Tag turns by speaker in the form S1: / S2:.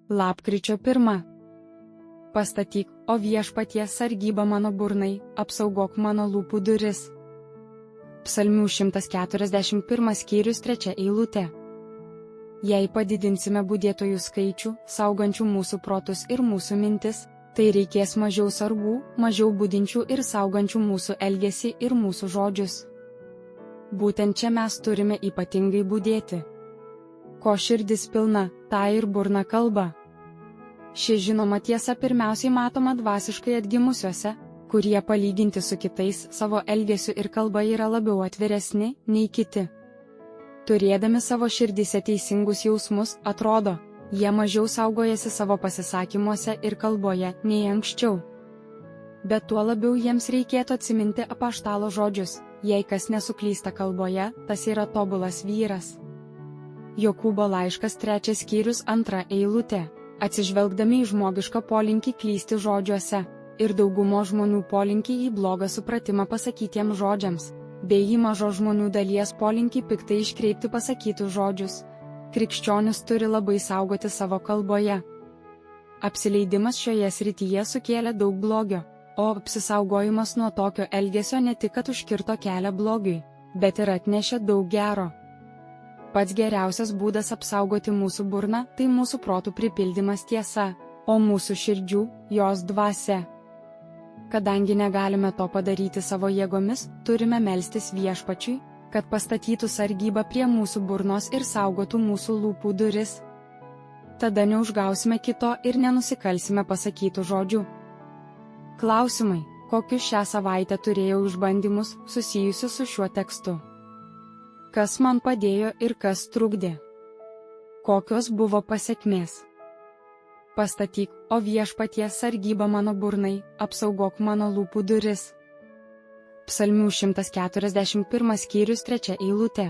S1: Lapkričio 1. Pastatyk, o viešpatie, sargybą mano burnai, apsaugok mano lūpų duris. Psalmių 141 skyrius 3 eilutė. Jei padidinsime budėtojų skaičių, saugančių mūsų protus ir mūsų mintis, tai reikės mažiau sargų, mažiau budinčių ir saugančių mūsų elgesį ir mūsų žodžius. Būtent čia mes turime ypatingai budėti. Ko širdis pilna, tą ir burna kalba. Ši žinoma tiesa pirmiausiai matoma dvasiškai atgimusiuose, kurie palyginti su kitais savo elgesiu ir kalba yra labiau atviresni nei kiti. Turėdami savo širdise teisingus jausmus, atrodo, jie mažiau saugojasi savo pasisakymuose ir kalboje nei anksčiau. Bet tuo labiau jiems reikėtų atsiminti apaštalo žodžius: jei kas nesuklysta kalboje, tas yra tobulas vyras. Jokūbo laiškas 3 skyrius 2 eilutė. Atsižvelgdami į žmogišką polinkį klysti žodžiuose ir daugumo žmonių polinkį į blogą supratimą pasakytiems žodžiams, bei į mažo žmonių dalies polinkį piktai iškreipti pasakytus žodžius, krikščionis turi labai saugoti savo kalboje. Apsileidimas šioje srityje sukėlė daug blogio, o apsisaugojimas nuo tokio elgesio ne tik kad užkirto kelią blogiui, bet ir atnešė daug gero. Pats geriausias būdas apsaugoti mūsų burną – tai mūsų protų pripildymas tiesa, o mūsų širdžių – jos dvasia. Kadangi negalime to padaryti savo jėgomis, turime melstis viešpačiui, kad pastatytų sargybą prie mūsų burnos ir saugotų mūsų lūpų duris. Tada neužgausime kito ir nenusikalsime pasakytų žodžių. Klausimai: kokius šią savaitę turėjau išbandymus susijusius su šiuo tekstu? Kas man padėjo ir kas trukdė? Kokios buvo pasekmės? Pastatyk, o viešpatie, sargybą mano burnai, apsaugok mano lūpų duris. Psalmių 141 skyrius 3 eilutė.